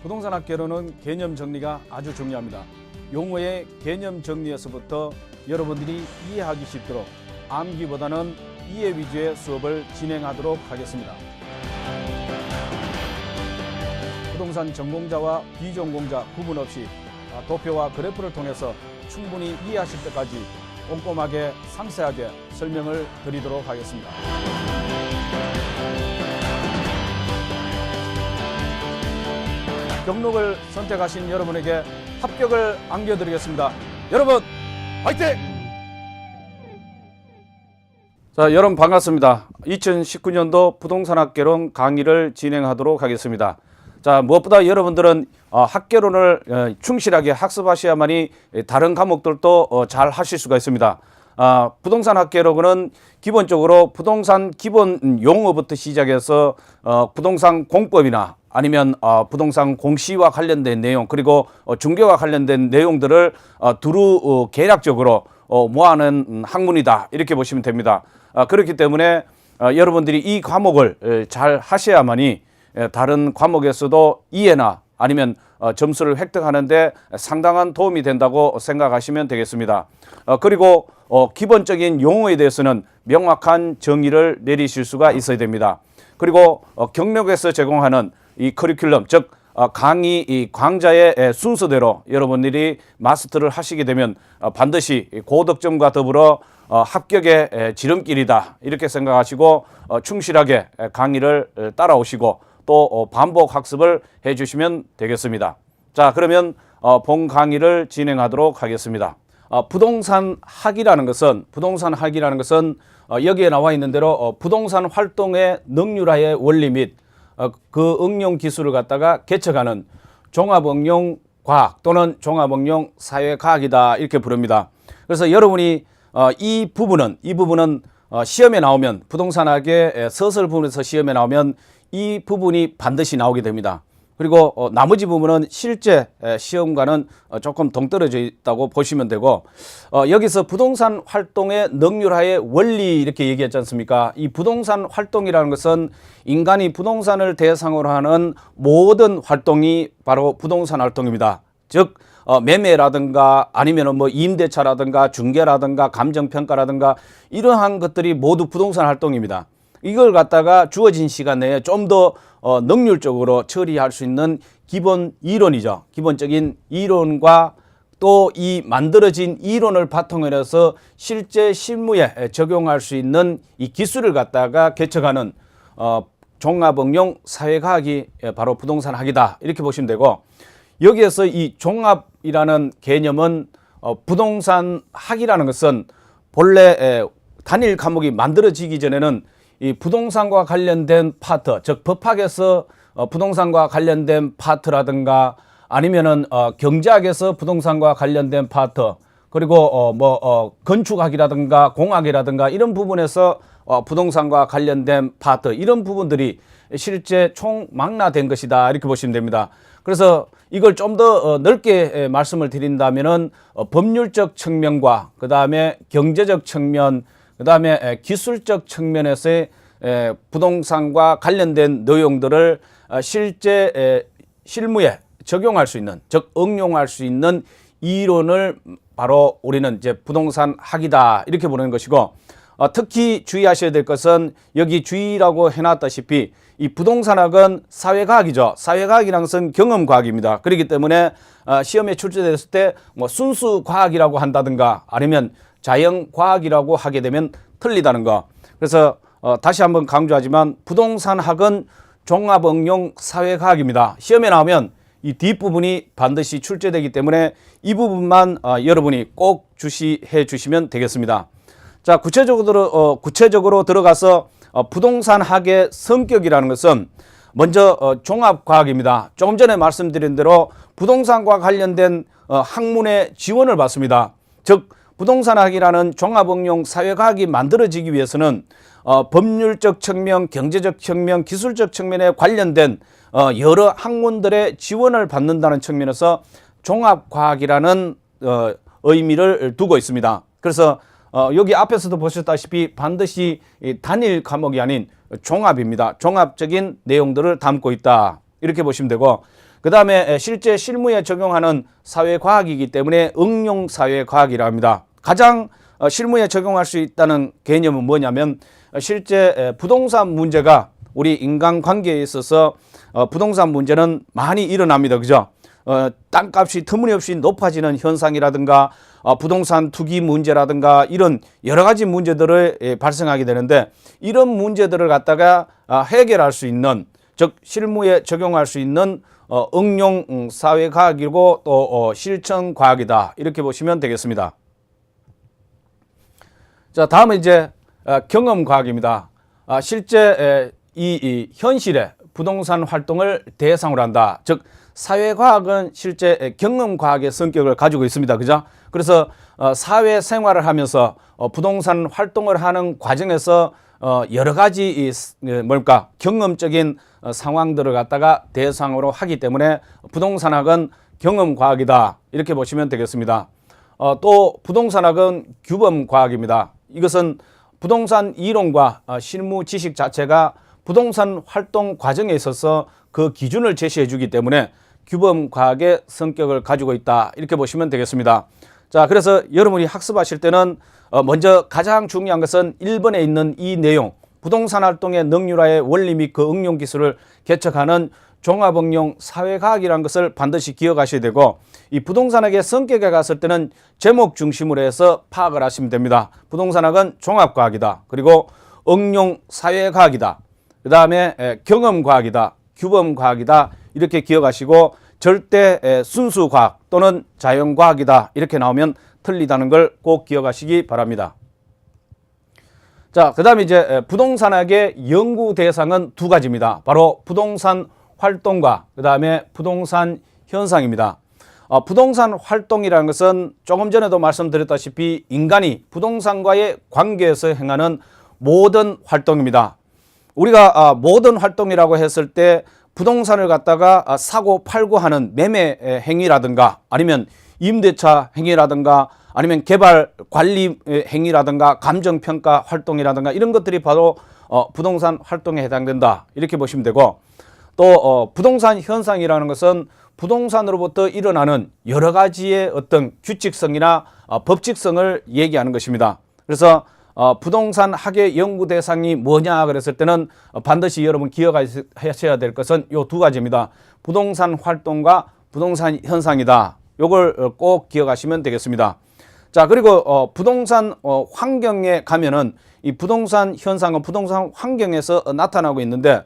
부동산 학개론은 개념 정리가 아주 중요합니다. 용어의 개념 정리에서부터 여러분들이 이해하기 쉽도록 암기보다는 이해 위주의 수업을 진행하도록 하겠습니다. 부동산 전공자와 비전공자 구분 없이 도표와 그래프를 통해서 충분히 이해하실 때까지 꼼꼼하게 상세하게 설명을 드리도록 하겠습니다. 경록을 선택하신 여러분에게 합격을 안겨드리겠습니다. 여러분 화이팅! 자, 여러분 반갑습니다. 2019년도 부동산 학개론 강의를 진행하도록 하겠습니다. 자, 무엇보다 여러분들은 학개론을 충실하게 학습하셔야만이 다른 과목들도 잘 하실 수가 있습니다. 부동산 학개론은 기본적으로 부동산 기본 용어부터 시작해서 부동산 공법이나 아니면 부동산 공시와 관련된 내용 그리고 중개와 관련된 내용들을 두루 계략적으로 모아낸 학문이다 이렇게 보시면 됩니다. 그렇기 때문에 여러분들이 이 과목을 잘 하셔야만이 다른 과목에서도 이해나 아니면 점수를 획득하는 데 상당한 도움이 된다고 생각하시면 되겠습니다. 그리고 기본적인 용어에 대해서는 명확한 정의를 내리실 수가 있어야 됩니다. 그리고 경력에서 제공하는 이 커리큘럼, 즉 강의 이 강좌의 순서대로 여러분들이 마스터를 하시게 되면 반드시 고득점과 더불어 합격의 지름길이다 이렇게 생각하시고 충실하게 강의를 따라오시고 또 반복 학습을 해주시면 되겠습니다. 자, 그러면 본 강의를 진행하도록 하겠습니다. 부동산 학이라는 것은 여기에 나와 있는 대로 부동산 활동의 능률화의 원리 및 그 응용 기술을 갖다가 개척하는 종합응용 과학 또는 종합응용 사회과학이다 이렇게 부릅니다. 그래서 여러분이 이 부분은 시험에 나오면 부동산학의 서술 부분에서 시험에 나오면 이 부분이 반드시 나오게 됩니다. 그리고 나머지 부분은 실제 시험과는 조금 동떨어져 있다고 보시면 되고 여기서 부동산 활동의 능률화의 원리 이렇게 얘기했지 않습니까? 이 부동산 활동이라는 것은 인간이 부동산을 대상으로 하는 모든 활동이 바로 부동산 활동입니다. 즉 매매라든가 아니면 뭐 임대차라든가 중개라든가 감정평가라든가 이러한 것들이 모두 부동산 활동입니다. 이걸 갖다가 주어진 시간 내에 좀 더 능률적으로 처리할 수 있는 기본 이론이죠. 기본적인 이론과 또 이 만들어진 이론을 바탕으로 해서 실제 실무에 적용할 수 있는 이 기술을 갖다가 개척하는 종합응용 사회과학이 바로 부동산학이다 이렇게 보시면 되고, 여기에서 이 종합이라는 개념은 부동산학이라는 것은 본래 단일 과목이 만들어지기 전에는 이 부동산과 관련된 파트, 즉 법학에서 부동산과 관련된 파트라든가 아니면은 경제학에서 부동산과 관련된 파트, 그리고 건축학이라든가 공학이라든가 이런 부분에서 부동산과 관련된 파트, 이런 부분들이 실제 총망라된 것이다 이렇게 보시면 됩니다. 그래서 이걸 좀 더 넓게 말씀을 드린다면은 법률적 측면과 그 다음에 경제적 측면, 그 다음에 기술적 측면에서의 부동산과 관련된 내용들을 실제 실무에 적용할 수 있는, 즉 응용할 수 있는 이론을 바로 우리는 이제 부동산 학이다 이렇게 보는 것이고, 특히 주의하셔야 될 것은 여기 주의라고 해놨다시피 이 부동산학은 사회과학이죠. 사회과학이라는 것은 경험과학입니다. 그렇기 때문에 시험에 출제됐을 때 뭐 순수과학이라고 한다든가 아니면 자연과학이라고 하게 되면 틀리다는 거. 그래서 다시 한번 강조하지만 부동산학은 종합응용 사회과학입니다. 시험에 나오면 이 뒷부분이 반드시 출제되기 때문에 이 부분만 여러분이 꼭 주시해 주시면 되겠습니다. 자, 구체적으로 들어가서 부동산학의 성격이라는 것은 먼저 종합과학입니다. 조금 전에 말씀드린 대로 부동산과 관련된 학문의 지원을 받습니다. 즉 부동산학이라는 종합응용 사회과학이 만들어지기 위해서는 법률적 측면, 경제적 측면, 기술적 측면에 관련된 여러 학문들의 지원을 받는다는 측면에서 종합과학이라는 의미를 두고 있습니다. 그래서 여기 앞에서도 보셨다시피 반드시 단일 과목이 아닌 종합입니다. 종합적인 내용들을 담고 있다 이렇게 보시면 되고, 그 다음에 실제 실무에 적용하는 사회과학이기 때문에 응용사회과학이라 합니다. 가장 실무에 적용할 수 있다는 개념은 뭐냐면 실제 부동산 문제가 우리 인간관계에 있어서 부동산 문제는 많이 일어납니다. 그죠? 땅값이 터무니없이 높아지는 현상이라든가 부동산 투기 문제라든가 이런 여러 가지 문제들을 발생하게 되는데 이런 문제들을 갖다가 해결할 수 있는 즉 실무에 적용할 수 있는 응용 사회과학이고 또 실천과학이다 이렇게 보시면 되겠습니다. 자, 다음은 이제 경험과학입니다. 실제 이 현실의 부동산 활동을 대상으로 한다. 즉 사회과학은 실제 경험과학의 성격을 가지고 있습니다. 그죠? 그래서 사회생활을 하면서 부동산 활동을 하는 과정에서 여러 가지 경험적인 상황들을 갖다가 대상으로 하기 때문에 부동산학은 경험과학이다 이렇게 보시면 되겠습니다. 또 부동산학은 규범과학입니다. 이것은 부동산 이론과 실무 지식 자체가 부동산 활동 과정에 있어서 그 기준을 제시해 주기 때문에 규범과학의 성격을 가지고 있다 이렇게 보시면 되겠습니다. 자, 그래서 여러분이 학습하실 때는 먼저 가장 중요한 것은 1번에 있는 이 내용 부동산 활동의 능률화의 원리 및 그 응용 기술을 개척하는 종합응용 사회과학이라는 것을 반드시 기억하셔야 되고 이 부동산학의 성격에 갔을 때는 제목 중심으로 해서 파악을 하시면 됩니다. 부동산학은 종합과학이다. 그리고 응용 사회과학이다. 그 다음에 경험과학이다. 규범과학이다. 이렇게 기억하시고 절대 순수과학 또는 자연과학이다. 이렇게 나오면 틀리다는 걸 꼭 기억하시기 바랍니다. 자, 그 다음에 이제 부동산학의 연구 대상은 두 가지입니다. 바로 부동산 활동과 그 다음에 부동산 현상입니다. 부동산 활동이라는 것은 조금 전에도 말씀드렸다시피 인간이 부동산과의 관계에서 행하는 모든 활동입니다. 우리가 모든 활동이라고 했을 때 부동산을 갖다가 사고 팔고 하는 매매 행위라든가 아니면 임대차 행위라든가 아니면 개발 관리 행위라든가 감정평가 활동이라든가 이런 것들이 바로 부동산 활동에 해당된다 이렇게 보시면 되고 또 부동산 현상이라는 것은 부동산으로부터 일어나는 여러 가지의 어떤 규칙성이나 법칙성을 얘기하는 것입니다. 그래서 부동산 학의 연구 대상이 뭐냐 그랬을 때는 반드시 여러분 기억하셔야 될 것은 요 두 가지입니다. 부동산 활동과 부동산 현상이다. 요걸 꼭 기억하시면 되겠습니다. 자, 그리고 부동산 환경에 가면은 이 부동산 현상은 부동산 환경에서 나타나고 있는데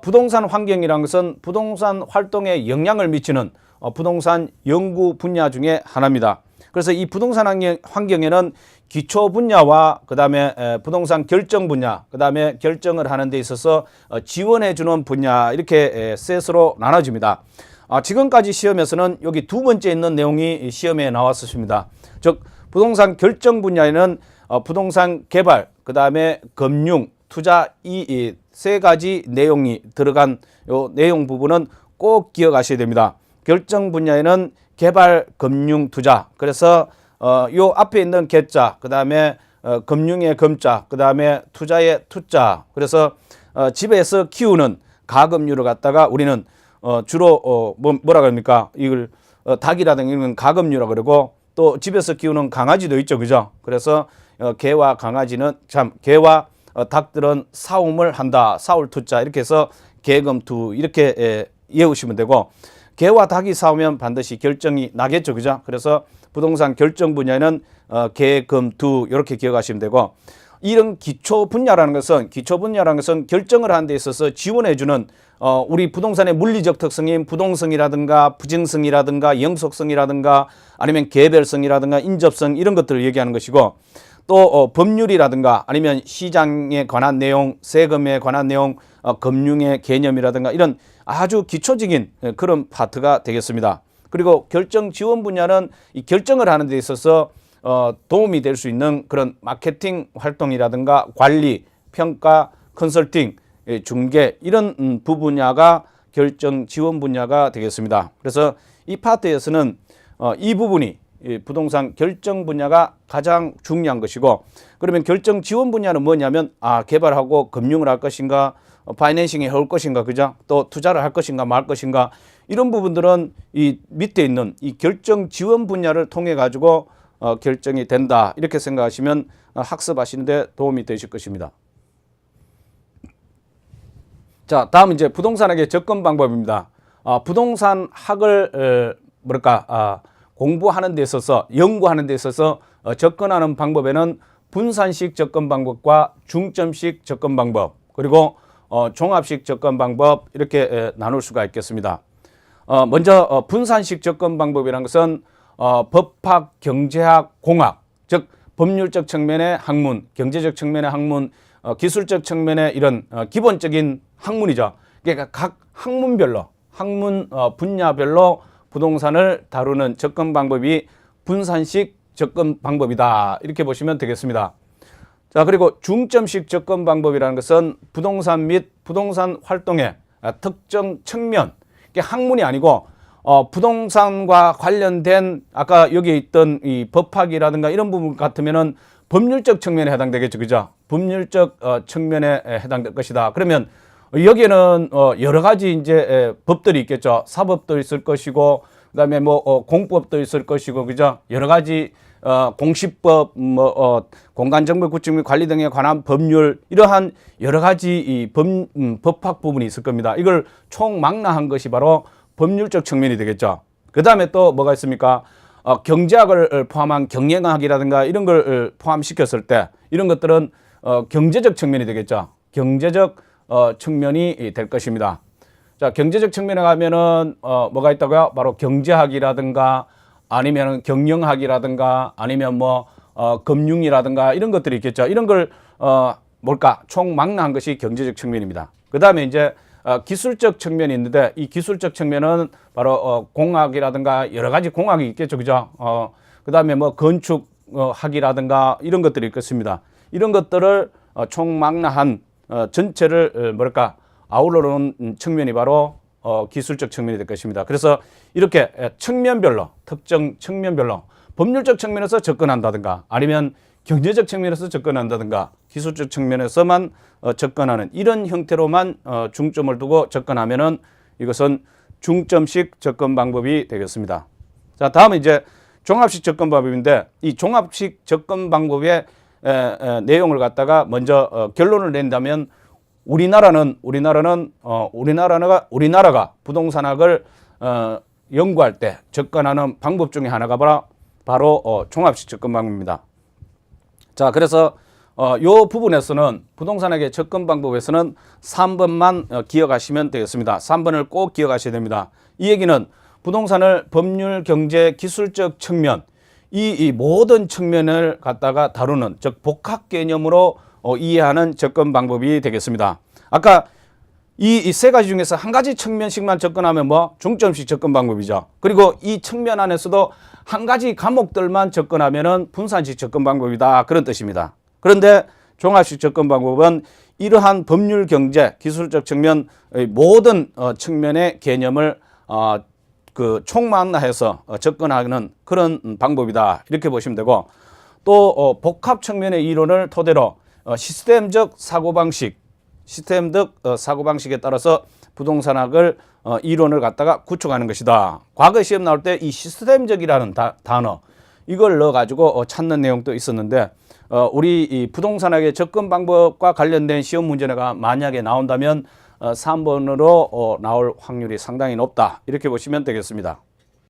부동산 환경이라는 것은 부동산 활동에 영향을 미치는 부동산 연구 분야 중에 하나입니다. 그래서 이 부동산 환경에는 기초 분야와 그 다음에 부동산 결정 분야, 그 다음에 결정을 하는 데 있어서 지원해 주는 분야 이렇게 셋으로 나눠집니다. 지금까지 시험에서는 여기 두 번째 있는 내용이 시험에 나왔습니다. 즉 부동산 결정 분야에는 부동산 개발, 그 다음에 금융, 투자 이 세 가지 내용이 들어간 요 내용 부분은 꼭 기억하셔야 됩니다. 결정 분야에는 개발, 금융, 투자. 그래서 요 앞에 있는 개자, 그 다음에 금융의 금자, 그 다음에 투자의 투자. 그래서 집에서 키우는 가금류를 갖다가 우리는 주로 뭐라 그럽니까? 이걸 닭이라든가 이런 가금류라 그러고 또 집에서 키우는 강아지도 있죠, 그죠? 그래서 개와 강아지는 개와 닭들은 싸움을 한다, 싸울 투자 이렇게 해서 개금투 이렇게 외우시면 되고 개와 닭이 싸우면 반드시 결정이 나겠죠, 그죠? 그래서 부동산 결정 분야에는 개, 금, 투 이렇게 기억하시면 되고 이런 기초 분야라는 것은 결정을 하는 데 있어서 지원해주는 우리 부동산의 물리적 특성인 부동성이라든가 부증성이라든가 영속성이라든가 아니면 개별성이라든가 인접성 이런 것들을 얘기하는 것이고 또 법률이라든가 아니면 시장에 관한 내용, 세금에 관한 내용, 금융의 개념이라든가 이런 아주 기초적인 그런 파트가 되겠습니다. 그리고 결정 지원 분야는 이 결정을 하는 데 있어서 도움이 될 수 있는 그런 마케팅 활동이라든가 관리, 평가, 컨설팅, 중개 이런 부분야가 결정 지원 분야가 되겠습니다. 그래서 이 파트에서는 이 부분이 부동산 결정 분야가 가장 중요한 것이고 그러면 결정 지원 분야는 뭐냐면 개발하고 금융을 할 것인가 파이낸싱이 해올 것인가 그죠? 또 투자를 할 것인가 말 것인가 이런 부분들은 이 밑에 있는 이 결정 지원 분야를 통해 가지고 결정이 된다 이렇게 생각하시면 학습하시는데 도움이 되실 것입니다. 자, 다음 이제 부동산학의 접근 방법입니다. 부동산 학을 공부하는 데 있어서 연구하는 데 있어서 접근하는 방법에는 분산식 접근 방법과 중점식 접근 방법 그리고 종합식 접근 방법 이렇게 나눌 수가 있겠습니다. 먼저 분산식 접근 방법이라는 것은 법학, 경제학, 공학 즉 법률적 측면의 학문, 경제적 측면의 학문, 기술적 측면의 이런 기본적인 학문이죠. 그러니까 각 학문별로 학문 분야별로 부동산을 다루는 접근 방법이 분산식 접근 방법이다 이렇게 보시면 되겠습니다. 자, 그리고 중점식 접근 방법이라는 것은 부동산 및 부동산 활동의 특정 측면, 이게 학문이 아니고 부동산과 관련된 아까 여기 있던 이 법학이라든가 이런 부분 같으면은 법률적 측면에 해당되겠죠, 그죠? 법률적 측면에 해당될 것이다. 그러면 여기에는 여러 가지 이제 법들이 있겠죠. 사법도 있을 것이고, 그다음에 뭐 공법도 있을 것이고, 그죠? 여러 가지 공시법, 공간정보 구축 및 관리 등에 관한 법률 이러한 여러 가지 이 법학 부분이 있을 겁니다. 이걸 총망라한 것이 바로 법률적 측면이 되겠죠. 그다음에 또 뭐가 있습니까? 경제학을 포함한 경영학이라든가 이런 걸 포함시켰을 때 이런 것들은 경제적 측면이 되겠죠. 경제적 측면이 될 것입니다. 자, 경제적 측면에 가면은 뭐가 있다고요? 바로 경제학이라든가 아니면 경영학이라든가 아니면 뭐 금융이라든가 이런 것들이 있겠죠. 이런 걸 총망라한 것이 경제적 측면입니다. 그다음에 이제 기술적 측면이 있는데 이 기술적 측면은 바로 공학이라든가 여러 가지 공학이 있겠죠, 그죠? 그다음에 뭐 건축학이라든가 이런 것들이 있겠습니다. 이런 것들을 총망라한 전체를 아우러놓은 측면이 바로 기술적 측면이 될 것입니다. 그래서 이렇게 측면별로 특정 측면별로 법률적 측면에서 접근한다든가 아니면 경제적 측면에서 접근한다든가 기술적 측면에서만 접근하는 이런 형태로만 중점을 두고 접근하면은 이것은 중점식 접근 방법이 되겠습니다. 자, 다음은 이제 종합식 접근 방법인데 이 종합식 접근 방법의 내용을 갖다가 먼저 결론을 낸다면 우리나라가 부동산학을 연구할 때 접근하는 방법 중에 하나가 바로 종합식 접근 방법입니다. 자, 그래서 요 부분에서는 부동산학의 접근 방법에서는 3번만 기억하시면 되겠습니다. 3번을 꼭 기억하셔야 됩니다. 이 얘기는 부동산을 법률, 경제, 기술적 측면 이 모든 측면을 갖다가 다루는 즉 복합 개념으로 이해하는 접근 방법이 되겠습니다. 아까 이 세 가지 중에서 한 가지 측면씩만 접근하면 중점식 접근 방법이죠. 그리고 이 측면 안에서도 한 가지 과목들만 접근하면은 분산식 접근 방법이다 그런 뜻입니다. 그런데 종합식 접근 방법은 이러한 법률, 경제, 기술적 측면 모든 측면의 개념을 총망라해서 접근하는 그런 방법이다 이렇게 보시면 되고 또 복합 측면의 이론을 토대로 시스템적 사고방식에 따라서 부동산학을 이론을 갖다가 구축하는 것이다. 과거 시험 나올 때 이 시스템적이라는 단어 이걸 넣어가지고 찾는 내용도 있었는데 우리 이 부동산학의 접근 방법과 관련된 시험 문제가 만약에 나온다면 3번으로 나올 확률이 상당히 높다 이렇게 보시면 되겠습니다.